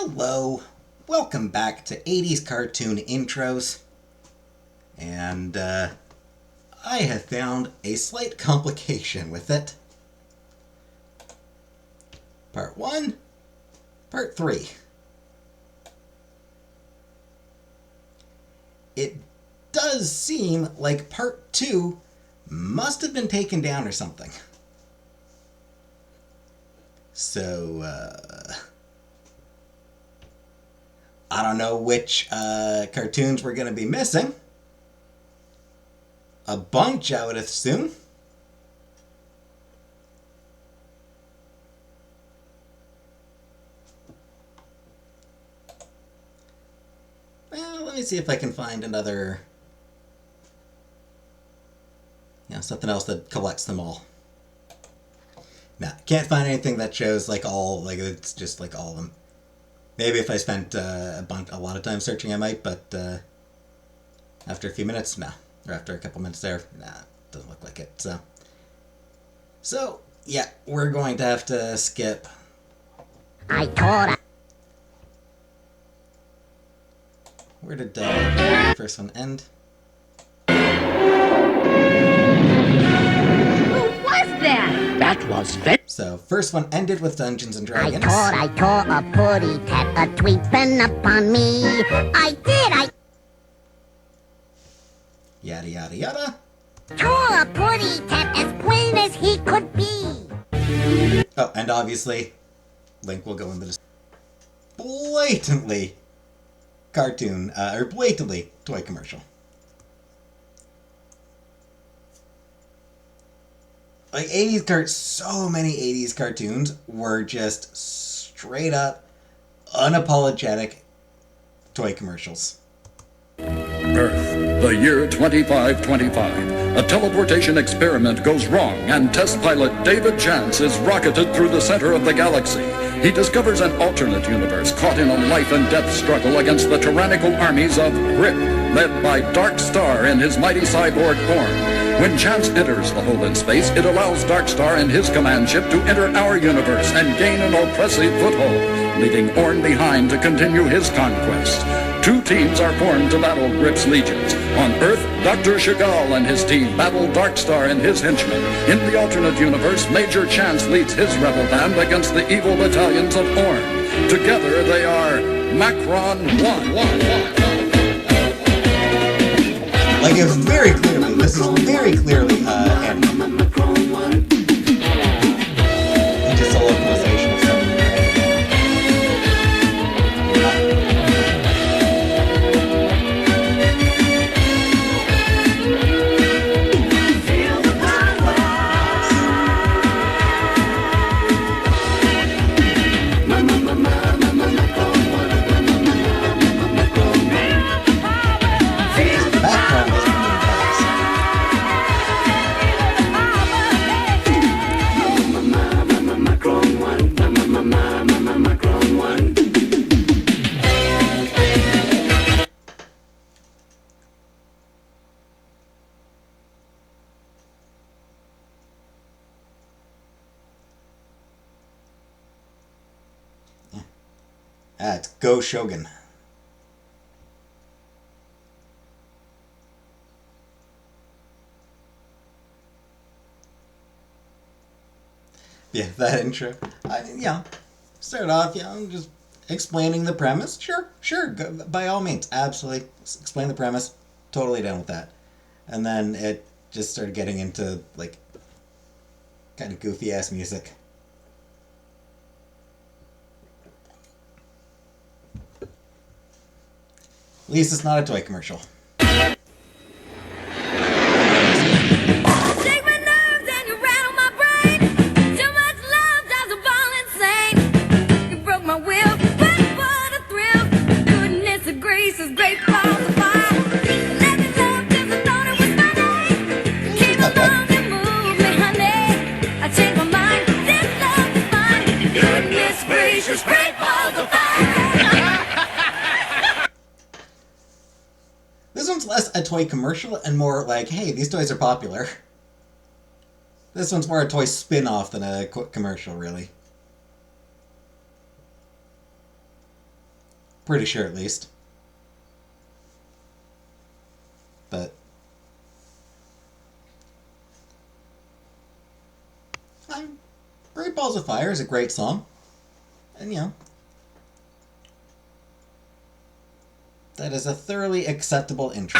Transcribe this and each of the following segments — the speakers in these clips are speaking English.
Hello, welcome back to 80s cartoon intros, and I have found a slight complication with it. Part 1, Part 3. It does seem like Part 2 must have been taken down or something. So, I don't know which cartoons we're going to be missing. A bunch, I would assume. Well, let me see if I can find another... something else that collects them all. Nah, can't find anything that shows it's just like all of them. Maybe if I spent a lot of time searching, I might, but after a few minutes, nah. Or after a couple minutes there, nah, doesn't look like it. So yeah, we're going to have to skip. Where did the first one end? That was very... So, first one ended with Dungeons and Dragons. I tore a putty tap, a tweet fell upon me. Yada yada yada. Tore a putty tap as plain as he could be. Oh, and obviously, link will go in the blatantly cartoon, or blatantly toy commercial. Like 80s so many 80s cartoons were just straight up, unapologetic toy commercials. Earth, the year 2525. A teleportation experiment goes wrong, and test pilot David Chance is rocketed through the center of the galaxy. He discovers an alternate universe caught in a life and death struggle against the tyrannical armies of Rip, led by Dark Star and his mighty cyborg Orm. When Chance enters the hole in space, it allows Dark Star and his command ship to enter our universe and gain an oppressive foothold, leaving Orm behind to continue his conquest. Two teams are formed to battle Rip's legions. On Earth, Dr. Chagall and his team battle Dark Star and his henchmen. In the alternate universe, Major Chance leads his rebel band against the evil battalions of Orm. Together, they are Macron 1. Like, it's very clearly, this is very clearly anime. Just a localization of something. It's Go Shogun. Yeah, that intro. Start off, just explaining the premise. Sure, go, by all means, absolutely. Explain the premise. Totally down with that. And then it just started getting into, like, kind of goofy-ass music. At least it's not a toy commercial. This one's less a toy commercial and more like, hey, these toys are popular. This one's more a toy spin-off than a commercial, really. Pretty sure, at least. But Great Balls of Fire is a great song. And, you know, that is a thoroughly acceptable intro.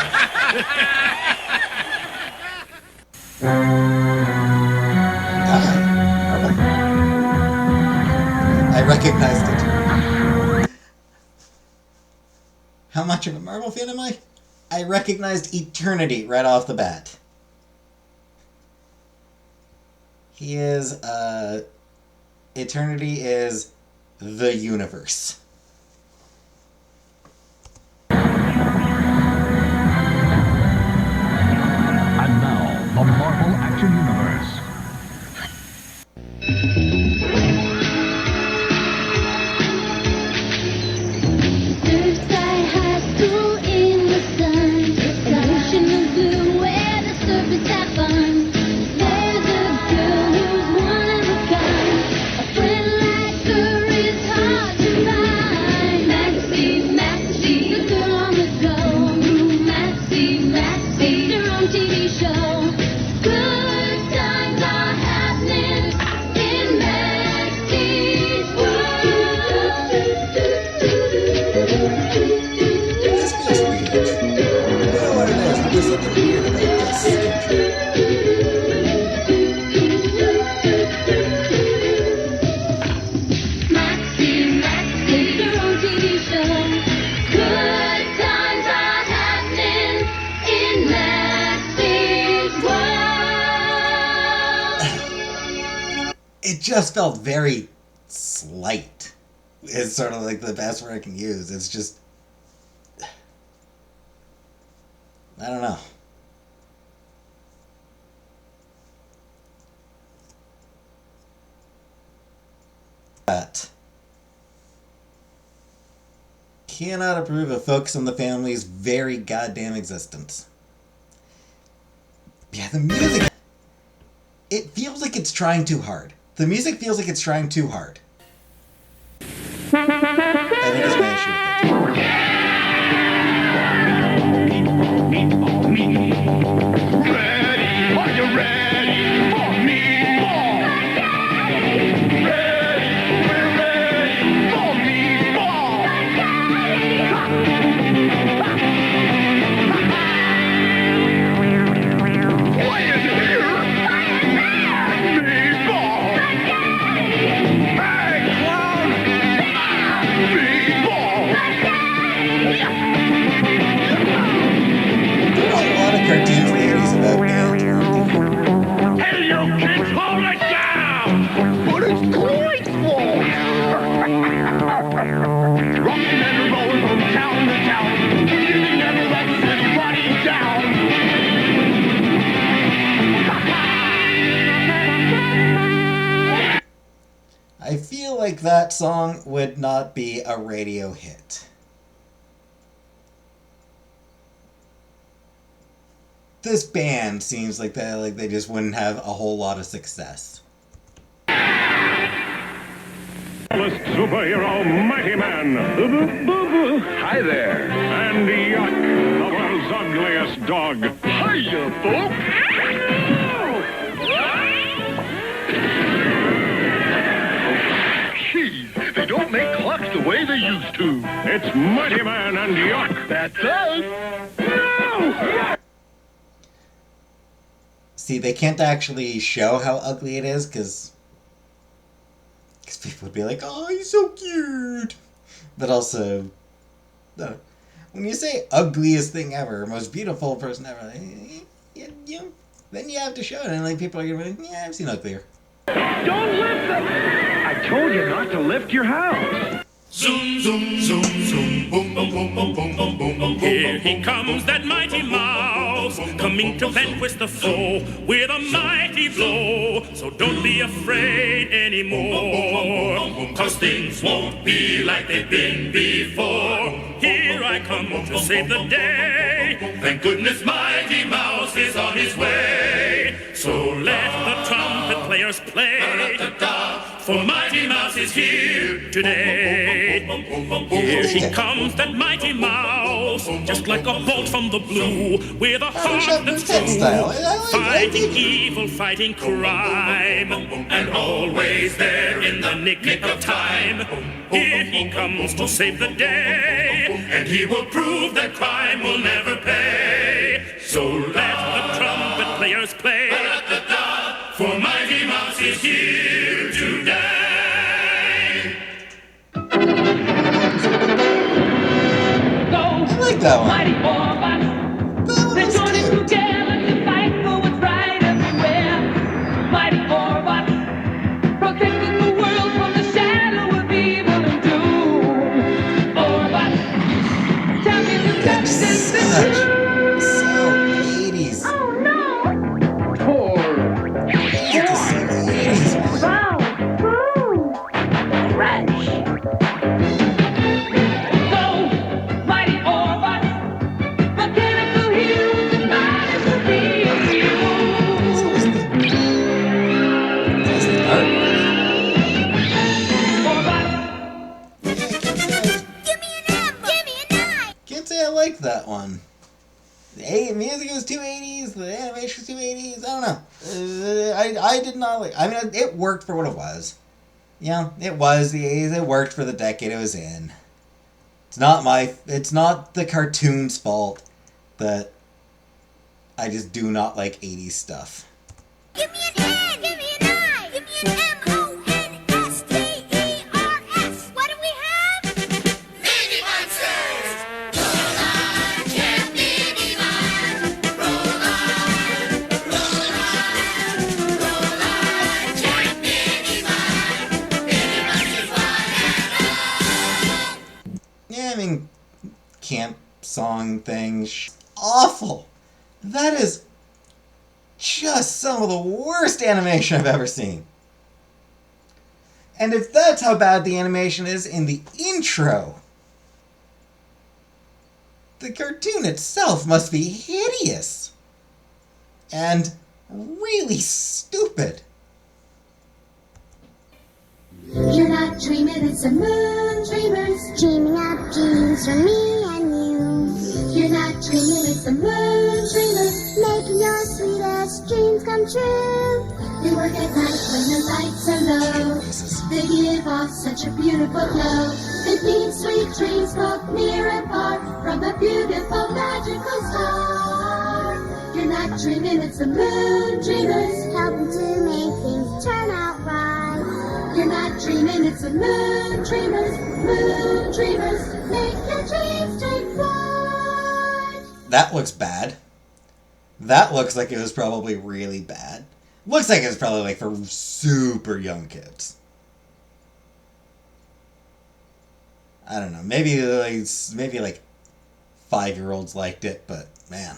I recognized it. How much of a Marvel fan am I? I recognized Eternity right off the bat. He is, Eternity is the universe. And now, the Marvel Action Universe. Surfside High School in the sun. An ocean of blue where the surfers have fun. There's a girl who's one of a kind. A friend like her is hard to find. Maxie, the girl on the go. Maxie, her own TV show. Good times are happening in Maxie's world. This feels weird. I don't know what it is, but there's something weird about this intro. Maxie, your own TV show. Good times are happening in Maxie's world. It just felt very slight. It's sort of like the best word I can use. It's just, I don't know. But cannot approve of Focus on the Family's very goddamn existence. Yeah, the music, it feels like it's trying too hard. The music feels like it's trying too hard. I think it's my issue with it. Are you ready for meatball? Ready, we're ready for meatball. Why is it here? Meatball. Hey, clown. Meatball. There are a lot of cartoons in the 80s about bands. Hey, you kids, hold it down! But it's quite small! Rockin' and rollin' from town to town. Music never lets anybody down. I feel like that song would not be a radio hit. This band seems like they just wouldn't have a whole lot of success. Superhero Mighty Man. Hi there. And Yuck, the world's ugliest dog. Hiya, folks. Gee, they don't make clocks the way they used to. It's Mighty Man and Yuck. That's us. No! See, they can't actually show how ugly it is because people would be like, "Oh, he's so cute," but also, when you say ugliest thing ever, most beautiful person ever, then you have to show it, and like people are gonna be like, "Yeah, I've seen uglier." Don't lift them! I told you not to lift your house. Zoom, zoom, zoom, zoom, boom, boom, boom, boom, boom, boom, boom, boom. Here he comes, that mighty mouse, coming to vanquish the foe with a mighty blow. So don't be afraid anymore, 'cause things won't be like they've been before. Here I come to save the day. Thank goodness Mighty Mouse is on his way. So let the trumpet players play. for Mighty Mouse is here today. Here he comes, that Mighty Mouse, just like a bolt from the blue, with a heart that's true, fighting evil, fighting crime, and always there in the nick of time. Here he comes to save the day, and he will prove that crime will never pay. So let the trumpet players play, for Mighty Mouse is here today. Go, I like that one. mighty Autobots. That one They're was joining cute. together to fight for what's right everywhere. Mighty Autobots, protecting the world from the shadow of evil and doom. Autobots, champions of justice and truth. So 80s. Oh no! It's so 80s. Wow! Fresh! Go, mighty Autobots, mechanical heroes and fighters will be you. That's the art. Autobots, Give me an M. Give me a 9. Can't say I like that one. The music was too 80s, the animation was too 80s, I don't know. I did not like, I mean, it worked for what it was. Yeah, it was the 80s, it worked for the decade it was in. It's not the cartoon's fault that I just do not like 80s stuff. Give me an N. Give me an I. Give me an MONSTERS. What do we have? Mini Monsters. Roll on, yeah, Mini Mon. Roll on, roll on, roll on, yeah, Mini Mon. Mini Monsters one and all. Yeah, I mean, camp song thing, awful. That is just some of the worst animation I've ever seen. And if that's how bad the animation is in the intro, the cartoon itself must be hideous and really stupid. You're not dreaming, it's a moon, dreamers. Dreaming up dreams for me and you. You're not dreaming, it's a moon, dreamers. Making your sweetest dreams come true. They work at night when the lights are low. They give off such a beautiful glow. It means sweet dreams both near and far from the beautiful magical star. You're not dreaming, it's the moon, dreamers. Helping to make things turn out right. You're not dreaming, it's the moon, dreamers. Moon, dreamers. Make your dreams take flight. That looks bad. That looks like it was probably really bad. Looks like it was probably like for super young kids. I don't know. Maybe like 5-year-olds liked it, but man.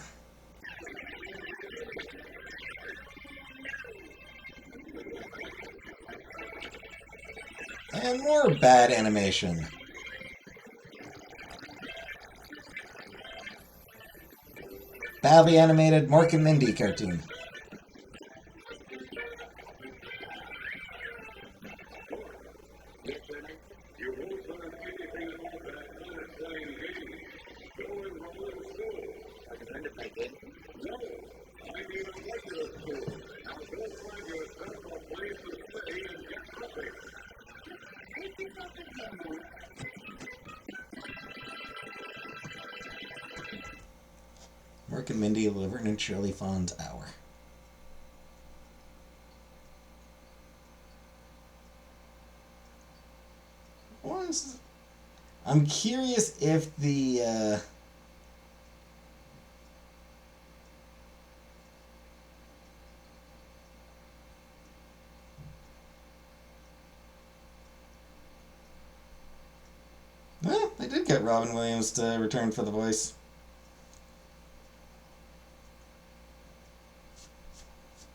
And more bad animation. Badly animated Mork and Mindy cartoon. Mork and Mindy, Laverne and Shirley Fawn's Hour. I'm curious if the well, they did get Robin Williams to return for the voice.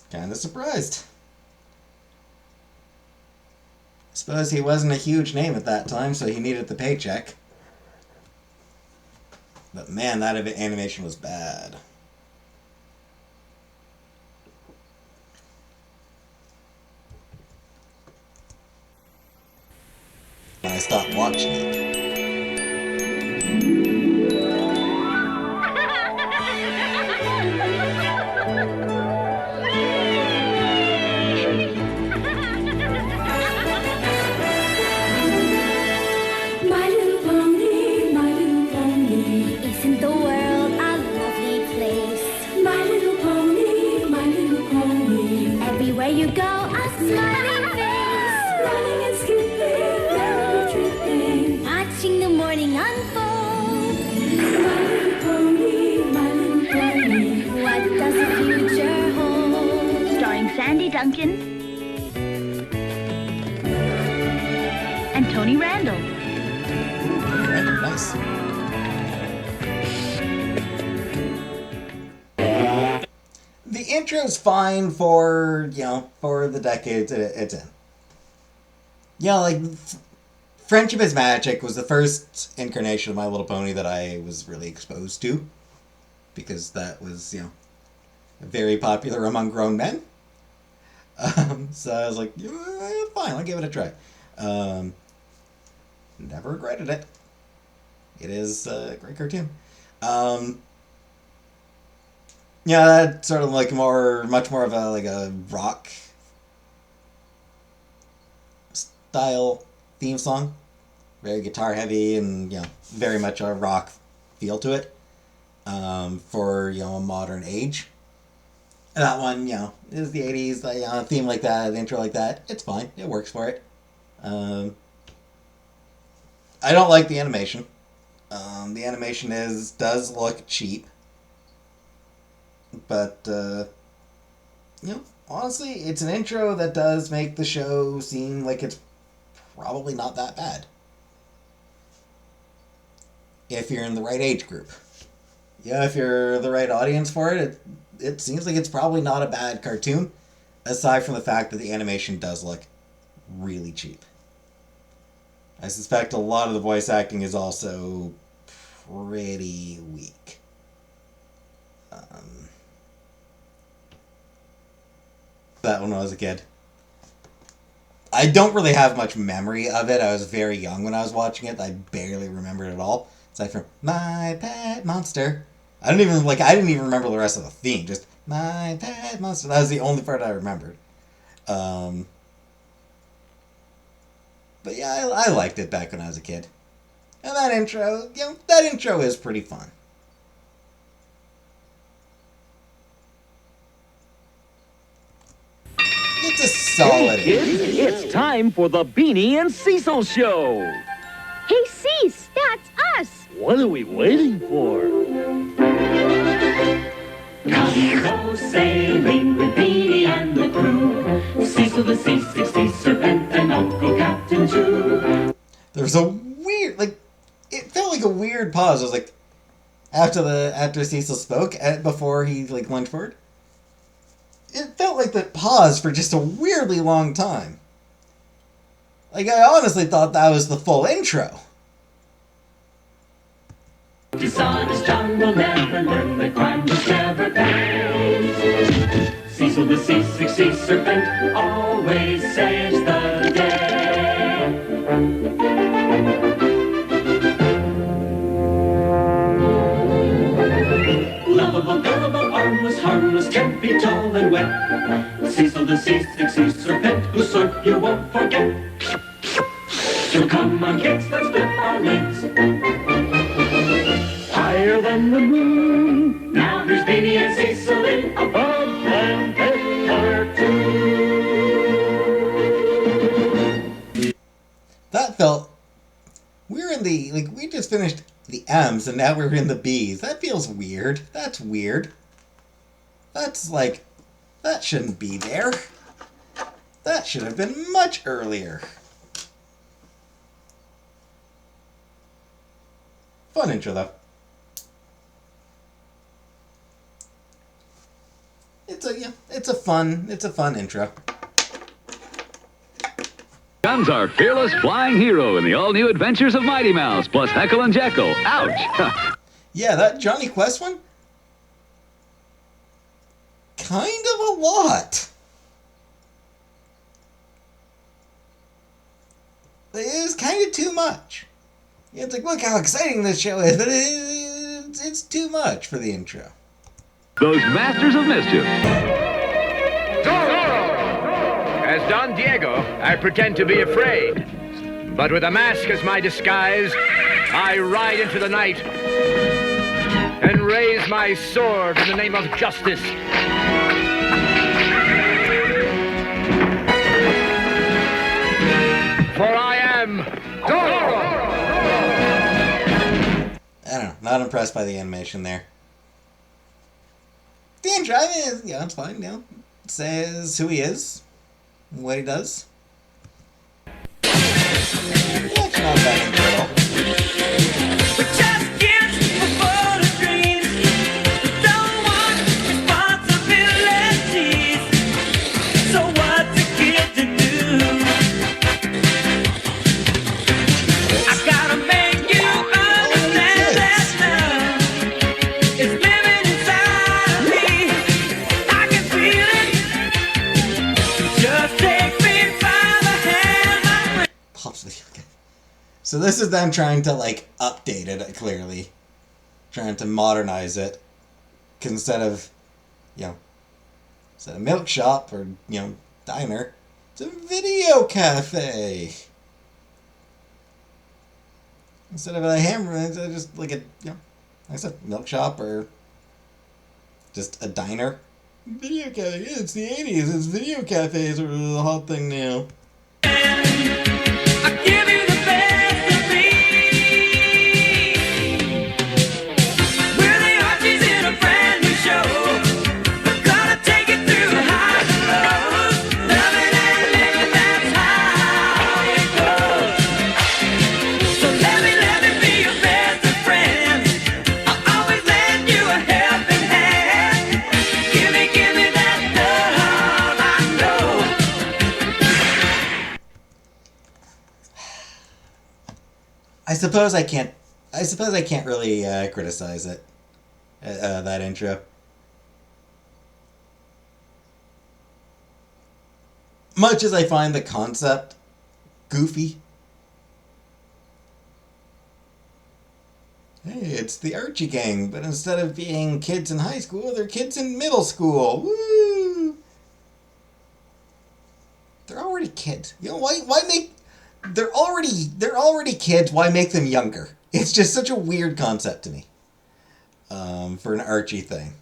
Kinda surprised. I suppose he wasn't a huge name at that time, so he needed the paycheck. But man, that animation was bad. when I stopped watching it. My little pony, isn't the world a lovely place? My little pony, everywhere you go, a smiling face. Running and skipping, merrily tripping, watching the morning unfold. My little pony, what does the future hold? Starring Sandy Duncan and Tony Randall. Right, nice. The intro's fine for, for the decades it's in. Like, Friendship is Magic was the first incarnation of My Little Pony that I was really exposed to. Because that was, very popular among grown men. So I was like, fine, I'll give it a try. Never regretted it. It is a great cartoon. That's sort of like much more of a rock style theme song. Very guitar heavy and, very much a rock feel to it. For, a modern age. And that one, is the 80s, a theme like that, an intro like that. It's fine. It works for it. I don't like the animation. The animation does look cheap. But, honestly, it's an intro that does make the show seem like it's probably not that bad. If you're in the right age group. If you're the right audience for it, it seems like it's probably not a bad cartoon. Aside from the fact that the animation does look really cheap. I suspect a lot of the voice acting is also pretty weak. That when I was a kid. I don't really have much memory of it. I was very young when I was watching it. I barely remember it at all. Aside from My Pet Monster. I didn't even remember the rest of the theme. Just My Pet Monster. That was the only part I remembered. But yeah, I liked it back when I was a kid. And that intro is pretty fun. It's a solid Kids, it's time for the Beanie and Cecil Show. Hey, Cease, that's us. What are we waiting for? Go sailing with Beanie and the crew. Cecil the Sea, 60 Serpent, and Uncle Captain Chew. There's a weird, it felt like a weird pause. It was like, after Cecil spoke, before he, lunged forward. It felt like that pause for just a weirdly long time. I honestly thought that was the full intro. Dishonest John will never learn that crime must never pays. Cecil the Sea, 60 Serpent, always saves the day. Lovable, gullible, armless, harmless, can't be tall and wet. Cecil the Sea, 60 Serpent, whose sort you won't forget. So come on, kids, let's flip our wings. Higher than the moon. Now here's Beanie and Cecil in above and two. That felt... We're in the... we just finished the M's and now we're in the B's. That feels weird. That's weird. That's that shouldn't be there. That should have been much earlier. Fun intro, though. It's a fun intro. Comes our fearless flying hero in the all-new Adventures of Mighty Mouse, plus Heckle and Jekyll. Ouch! Yeah, that Johnny Quest one? Kind of a lot. But it was kind of too much. It's like, look how exciting this show is, but it's too much for the intro. Those Masters of Mischief. As Don Diego, I pretend to be afraid. But with a mask as my disguise, I ride into the night and raise my sword in the name of justice. For I am Zorro! I don't know. Not impressed by the animation there. The intro, I mean, yeah, it's fine, you know. It says who he is, what he does. Yeah, it's not bad intro at all. So this is them trying to, like, update it, clearly. Trying to modernize it. 'Cause instead of, you know, instead of milk shop or, you know, diner, it's a video cafe. Instead of a hamburger, it's just like a, you know, like I said, milk shop or just a diner. Video cafe, yeah, it's the 80s, it's video cafes are the hot thing now. I suppose I can't really criticize it. That intro. Much as I find the concept goofy. Hey, it's the Archie gang, but instead of being kids in high school, they're kids in middle school. Woo! They're already kids. You know, why make... They're already kids. Why make them younger? It's just such a weird concept to me. For an Archie thing.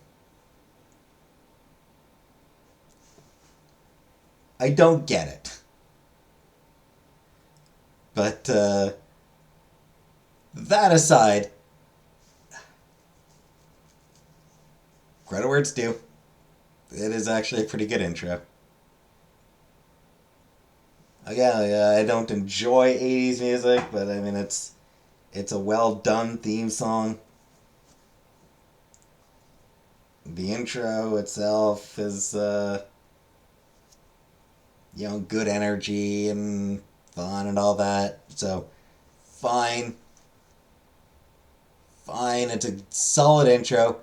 I don't get it. But that aside, credit where it's due. It is actually a pretty good intro. Yeah, I don't enjoy 80s music, but I mean, it's a well-done theme song. The intro itself is, you know, good energy and fun and all that. So, fine. It's a solid intro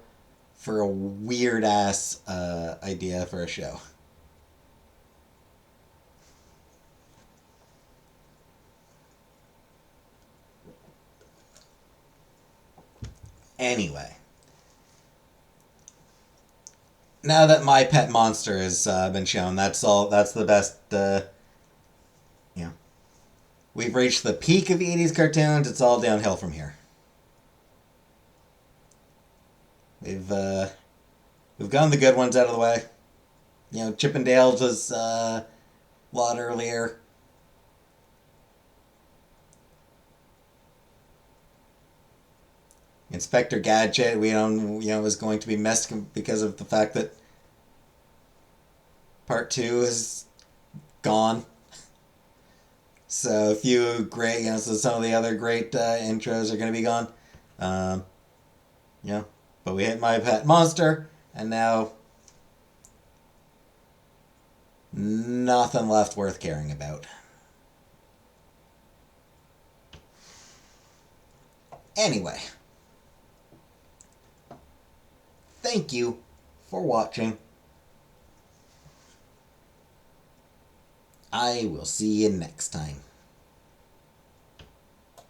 for a weird-ass idea for a show. Anyway, now that My Pet Monster has been shown, that's the best, you know, we've reached the peak of 80s cartoons, it's all downhill from here. We've gotten the good ones out of the way. You know, Chip 'n Dale's was a lot earlier. Inspector Gadget, was going to be messed because of the fact that Part 2 is gone. So so some of the other great intros are going to be gone. But we hit My Pet Monster, and now nothing left worth caring about. Anyway. Thank you for watching. I will see you next time.